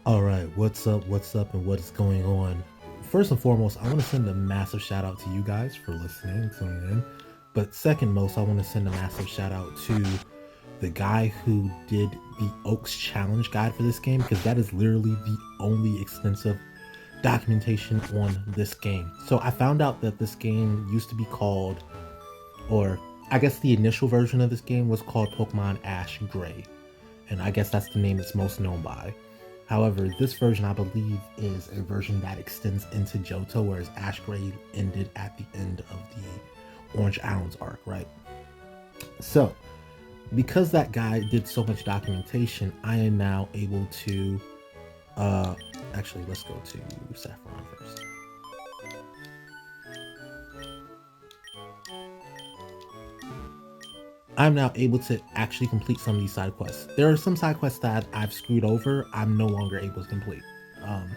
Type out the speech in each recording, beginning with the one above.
Alright, what's up, and what is going on? First and foremost, I want to send a massive shout out to you guys for listening and tuning in. But second most, I want to send a massive shout out to the guy who did the Oaks Challenge guide for this game, because that is literally the only extensive documentation on this game. So I found out that this game used to be called, or I guess the initial version of this game was called Pokemon Ash Gray, and I guess that's the name it's most known by. However, this version I believe is a version that extends into Johto, whereas Ash Gray ended at the end of the Orange Islands arc, right? So, because that guy did so much documentation, I am now able to uh actually let's go to Saffron first. I'm now able to actually complete some of these side quests. There are some side quests that I've screwed over, I'm no longer able to complete. Um,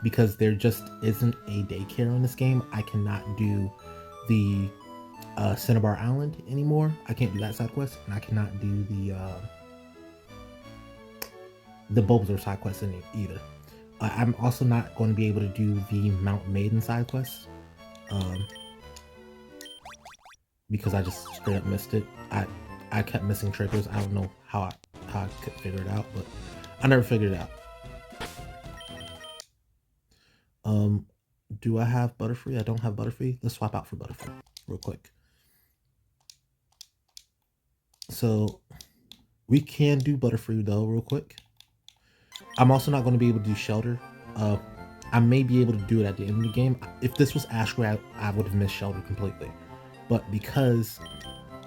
because there just isn't a daycare in this game. I cannot do the Cinnabar Island anymore. I can't do that side quest, and I cannot do the Bulbasaur side quest either. I'm also not going to be able to do the Mount Maiden side quest because I just straight up missed it. I kept missing triggers. I don't know how I could figure it out, but I never figured it out. Do I have Butterfree? I don't have Butterfree. Let's swap out for Butterfree real quick. So we can do Butterfree though real quick. I'm also not going to be able to do Shelter. I may be able to do it at the end of the game. If this was Ash Gray, I would have missed Shelter completely. But because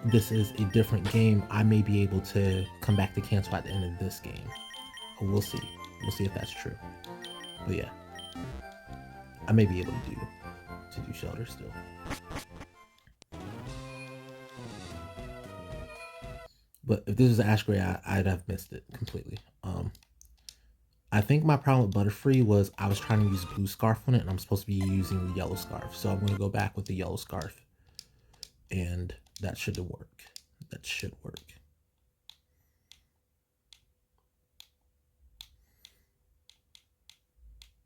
this is a different game, I may be able to come back to cancel at the end of this game. We'll see. We'll see if that's true. But yeah, I may be able to do Shelter still. But if this was Ash Gray, I'd have missed it completely. I think my problem with Butterfree was I was trying to use Blue Scarf on it, and I'm supposed to be using the Yellow Scarf. So I'm going to go back with the Yellow Scarf, and that should work. That should work.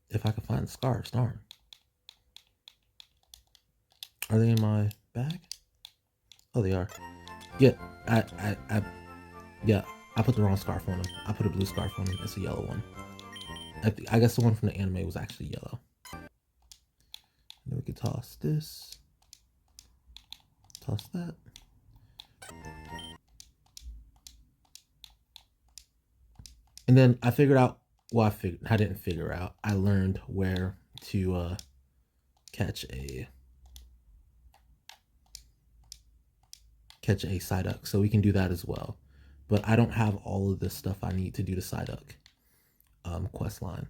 If I can find the scarves, darn. Are they in my bag? Oh, they are. Yeah, yeah, I put the wrong scarf on them. I put a blue scarf on them. It's a yellow one. I guess the one from the anime was actually yellow. And then we could toss this. Toss that. And then I figured out, well, I didn't figure out. I learned where to catch a Psyduck, so we can do that as well. But I don't have all of this stuff I need to do the Psyduck quest line.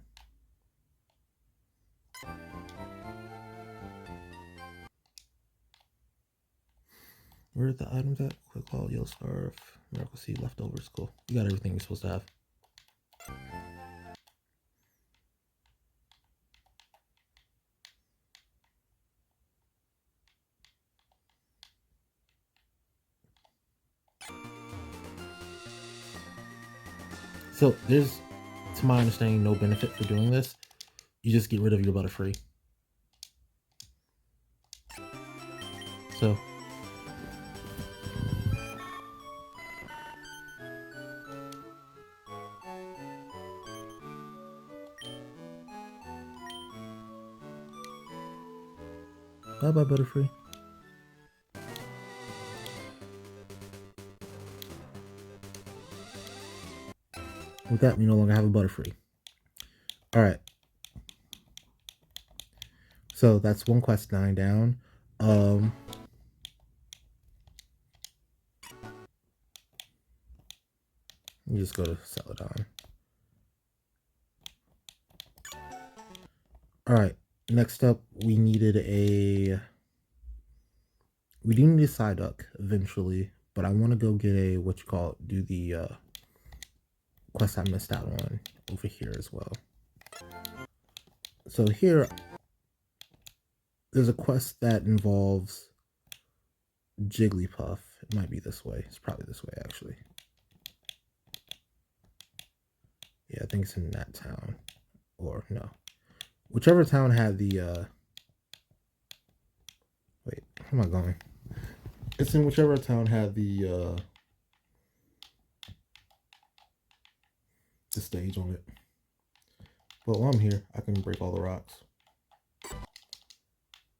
Where are the items at? Quick Call, Yellow Scarf, Miracle Seed, Leftovers. Cool. You got everything you're supposed to have. So there's, to my understanding, no benefit for doing this. You just get rid of your Butterfree. So bye bye Butterfree. With that, we no longer have a Butterfree. Alright. So that's one quest line down. You just go to Celadon. Alright, next up we do need a Psyduck eventually, but I want to go get a, do the quest I missed out on over here as well. So here, there's a quest that involves Jigglypuff. It might be this way. It's probably this way, actually. Yeah, I think it's in that town. or no, whichever town had the, wait, where am I going? It's in whichever town had the stage on it. But while I'm here, I can break all the rocks.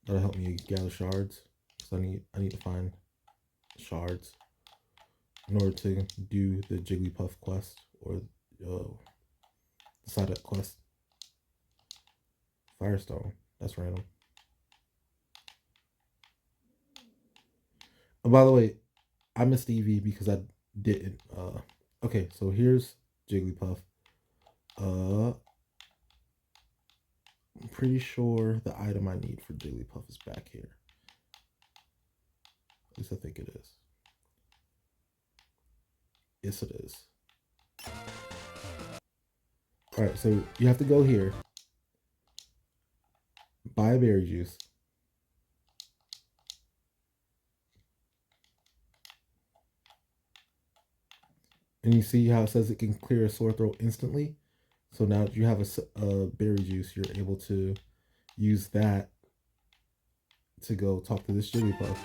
That'll help me gather shards. So I need to find shards in order to do the Jigglypuff quest or the side quest. Firestone. That's random. Oh, by the way, I missed Eevee because I didn't. Okay, so here's Jigglypuff. I'm pretty sure the item I need for Jigglypuff is back here. At least I think it is. Yes, it is. Alright, so you have to go here. Buy berry juice. And you see how it says it can clear a sore throat instantly? So now that you have a berry juice, you're able to use that to go talk to this Jigglypuff.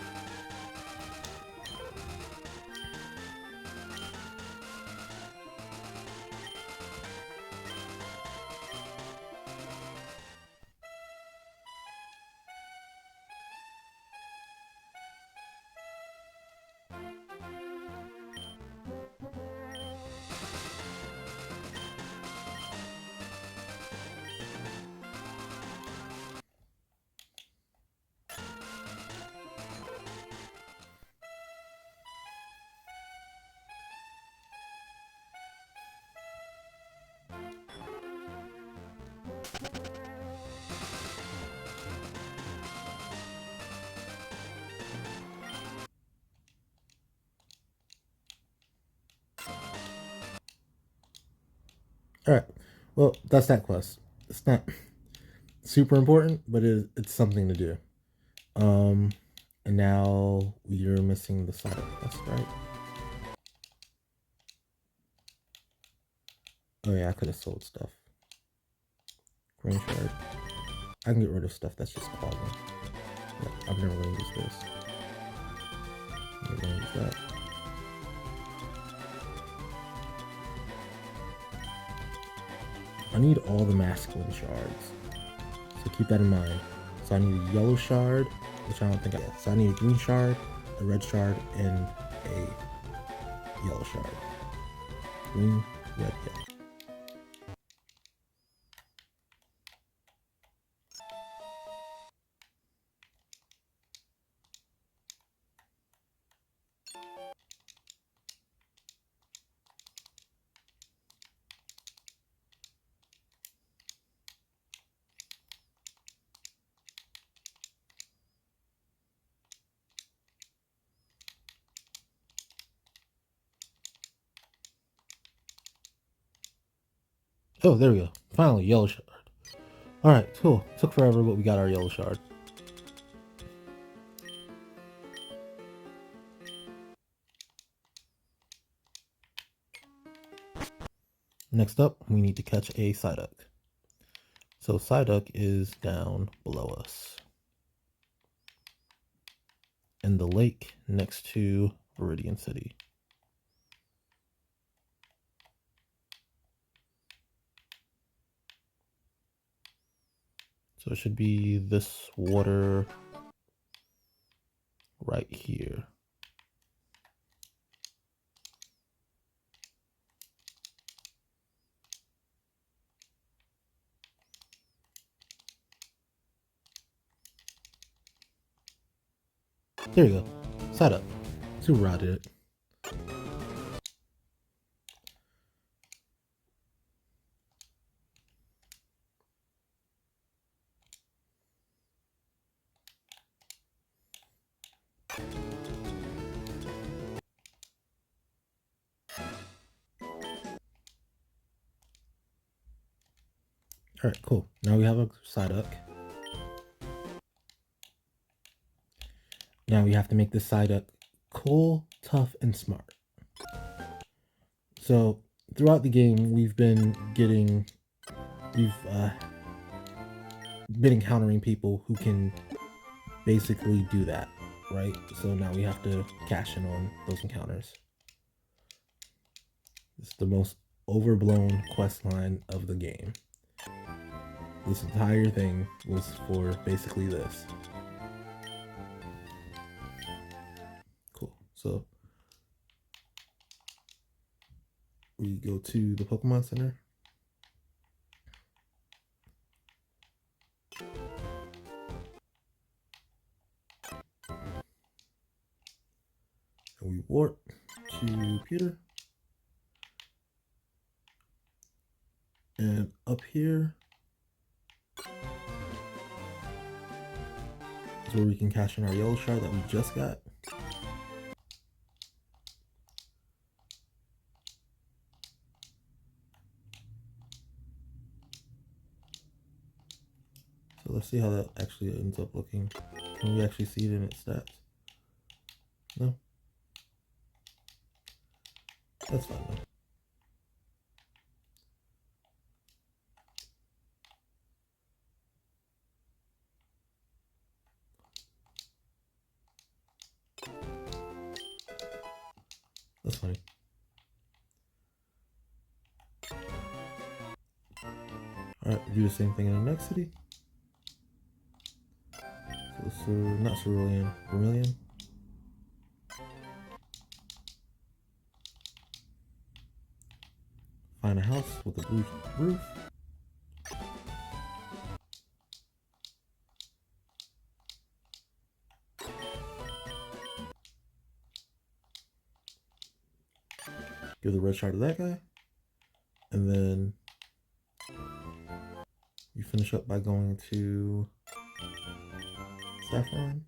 All right. Well, that's that quest. It's not super important, but it's something to do. And now you're missing the side quest, right? Oh yeah, I could have sold stuff. Green shard. I can get rid of stuff that's just clogging. Yeah, I'm never gonna use this. I'm gonna use that. I need all the masculine shards, so keep that in mind. So I need a yellow shard, which I don't think I have. So I need a green shard, a red shard, and a yellow shard. Green, red, yellow. Oh, there we go. Finally, yellow shard. Alright, cool. Took forever, but we got our yellow shard. Next up, we need to catch a Psyduck. So Psyduck is down below us in the lake next to Viridian City. So it should be this water right here. There you go. Psyduck. Super Rod did it. Alright, cool. Now we have a Psyduck. Now we have to make this Psyduck cool, tough, and smart. So throughout the game, we've been getting we've been encountering people who can basically do that, right? So now we have to cash in on those encounters. It's the most overblown quest line of the game. This entire thing was for basically this. Cool. So we go to the Pokemon Center. And we warp to Peter. And up here is where we can cash in our yellow shard that we just got. So let's see how that actually ends up looking. Can we actually see it in its stats? No? That's fine though. That's funny. Alright, do the same thing in the next city. So, not Cerulean, Vermilion. Find a house with a blue roof. Give the red shard to that guy. And then you finish up by going to Saffron.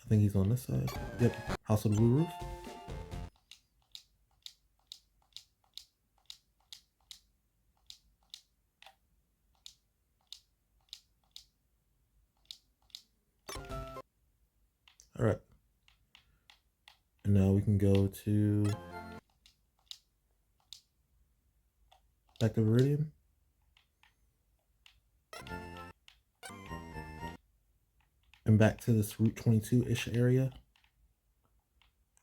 I think he's on this side. Yep, House of the Blue Roof. Alright. And now we can go to back to Viridian. And back to this Route 22-ish area.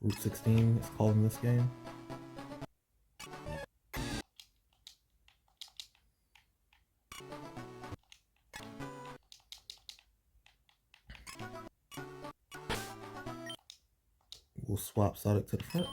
Route 16 is called in this game. We'll swap Sonic to the front.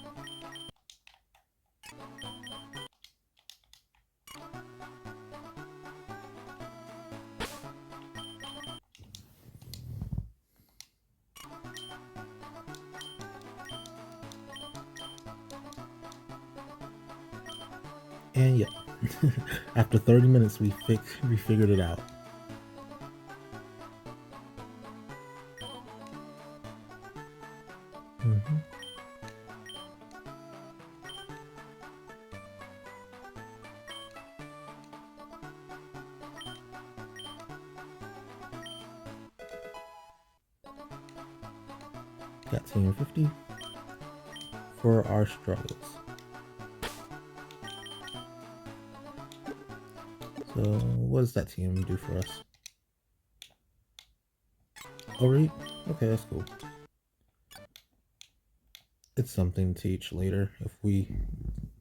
And yeah, after 30 minutes, we figured it out. Got 250 for our struggles. So what does that team do for us? Overeat? Okay, that's cool. It's something to teach later if we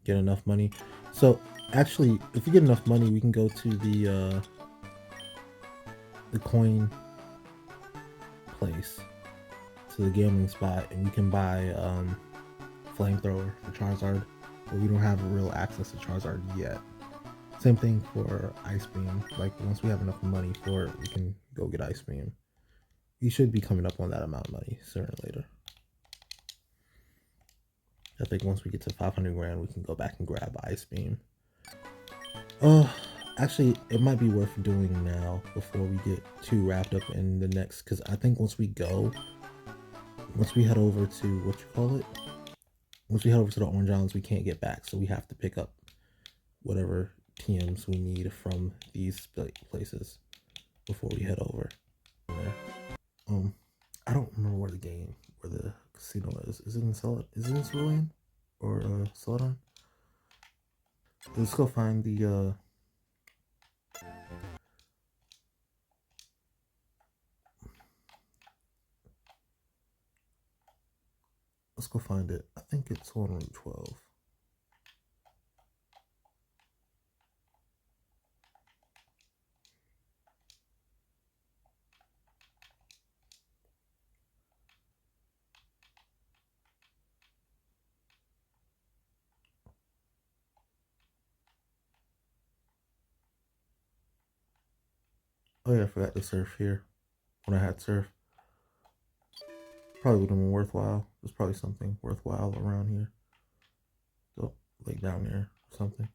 get enough money. So actually, if we get enough money, we can go to the coin place, to the gambling spot, and we can buy Flamethrower for Charizard, but we don't have real access to Charizard yet. Same thing for Ice Beam. Like, once we have enough money for it, we can go get Ice Beam. We should be coming up on that amount of money sooner or later. I think once we get to 500 grand, we can go back and grab Ice Beam. Actually, it might be worth doing now before we get too wrapped up in the next, because I think once we head over to, once we head over to the Orange Islands, we can't get back, so we have to pick up whatever TMs we need from these places before we head over there. I don't remember where the casino is. Is it in Cerulean or Celadon? Let's go find the let's go find it. I think it's on Route 12. Oh yeah, I forgot to surf here. When I had surf, probably would have been worthwhile. There's probably something worthwhile around here. So, like down there or something.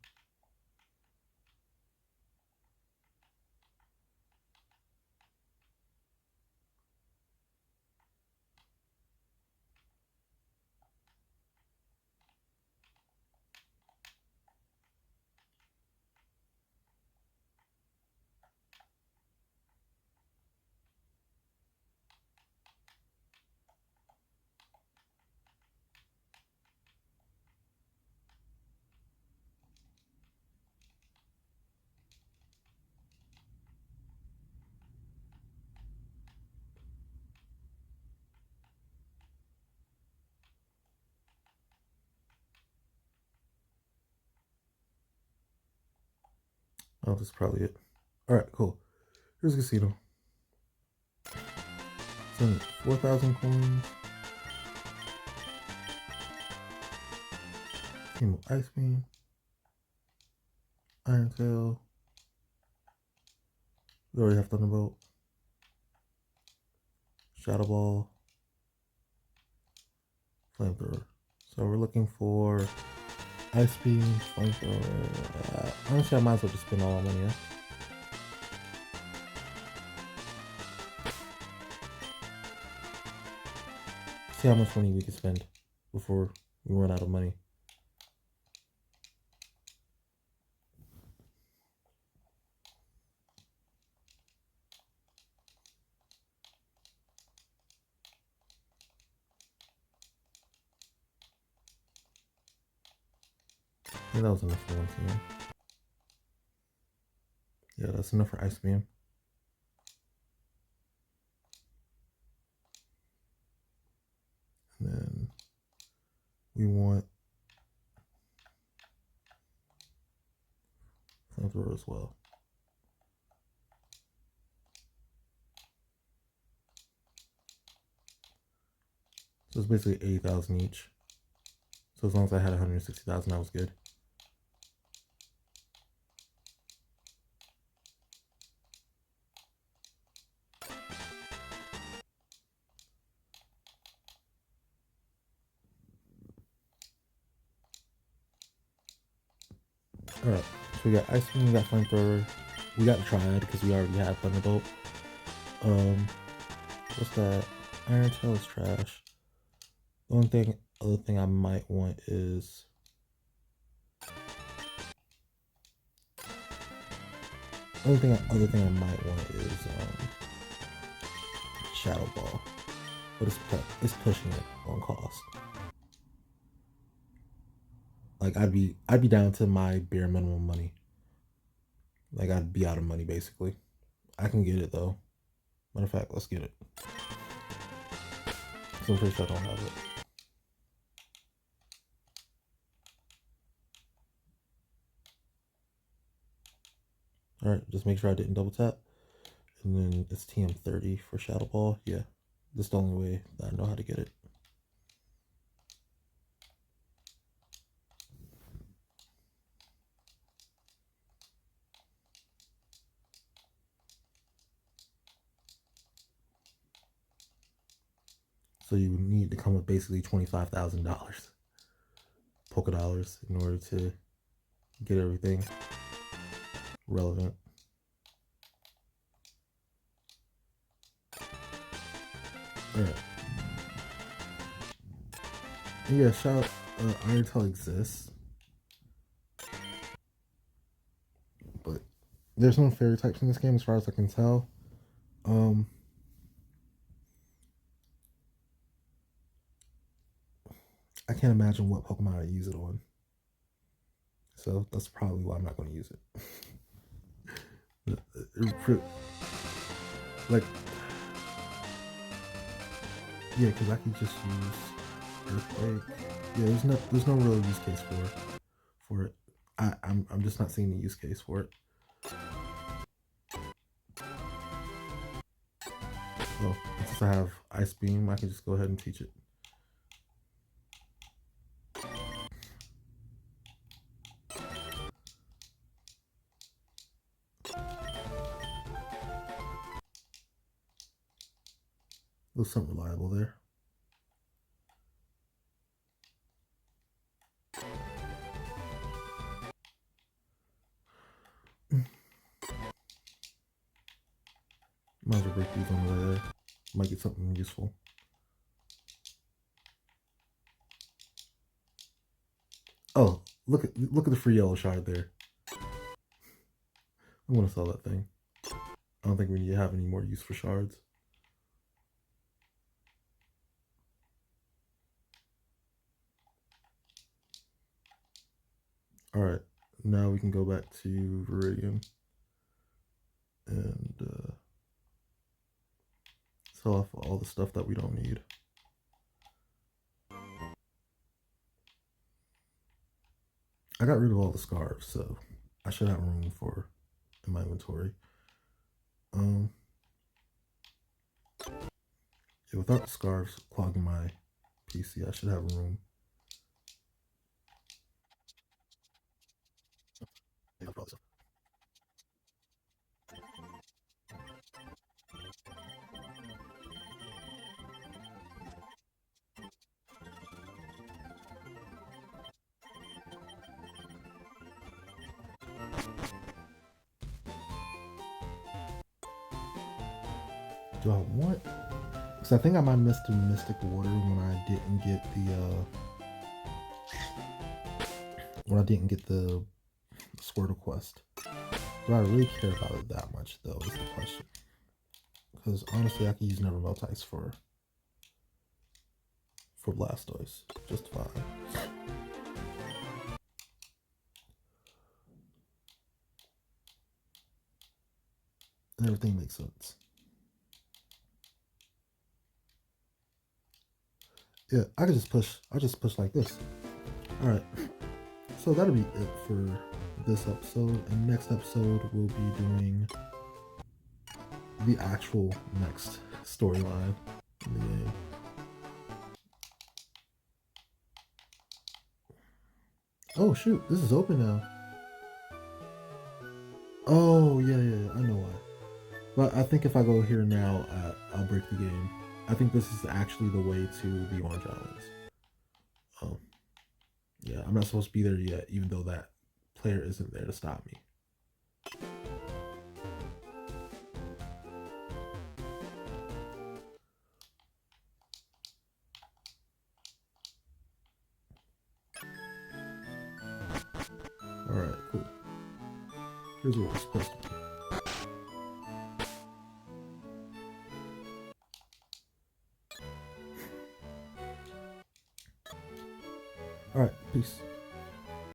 Oh, that's probably it. Alright, cool. Here's a casino. Send 4,000 coins. Team of Ice Beam. Iron Tail. We already have Thunderbolt. Shadow Ball. Flamethrower. So we're looking for Ice Beam, Flamethrower. Honestly, I might as well just spend all our money, yeah? See how much money we can spend before we run out of money. I think that was enough for one team. Yeah, that's enough for Ice Beam. And then we want Flamethrower as well. So it's basically 80,000 each. So as long as I had 160,000, that was good. Alright, so we got Ice Beam, we got Flamethrower, we got Triad because we already had Thunderbolt. What's that? Iron Tail is trash. The only other thing I might want is other thing I might want is Shadow Ball, but it's pushing it on cost. Like I'd be down to my bare minimum money. Like I'd be out of money basically. I can get it though. Matter of fact, let's get it. So I'm pretty sure I don't have it. Alright, just make sure I didn't double tap. And then it's TM30 for Shadow Ball. Yeah, this is the only way that I know how to get it. So you need to come with basically $25,000 Poké Dollars in order to get everything relevant. Alright. Yeah, Iron Tail exists. But there's no fairy types in this game as far as I can tell. I can't imagine what Pokemon I use it on. So that's probably why I'm not going to use it. Like, yeah, because I can just use Earthquake. Yeah, there's no real use case for it. I'm just not seeing the use case for it. Oh, since I have Ice Beam, I can just go ahead and teach it. There's something reliable there. Might as well break these on the way there. Might get something useful. Oh, look at the free yellow shard there. I'm gonna sell that thing. I don't think we need to have any more use for shards. Alright, now we can go back to Viridian and sell off all the stuff that we don't need. I got rid of all the scarves, so I should have room for in my inventory. Yeah, without the scarves clogging my PC, I should have room. Yeah, do I want? Because I think I might have missed the Mystic Water when I didn't get the Squirtle quest. Do I really care about it that much though? Is the question. Because honestly, I could use Never Melt Ice for Blastoise just fine. Everything makes sense. Yeah, I could just push. I'll just push like this. All right. So that'll be it for this episode. And next episode, we'll be doing the actual next storyline in the game. Oh shoot, this is open now. Oh yeah, I know why. But I think if I go here now, I'll break the game. I think this is actually the way to the Orange Islands. Yeah, I'm not supposed to be there yet, even though that player isn't there to stop me. Alright, cool. Here's what we're supposed to do.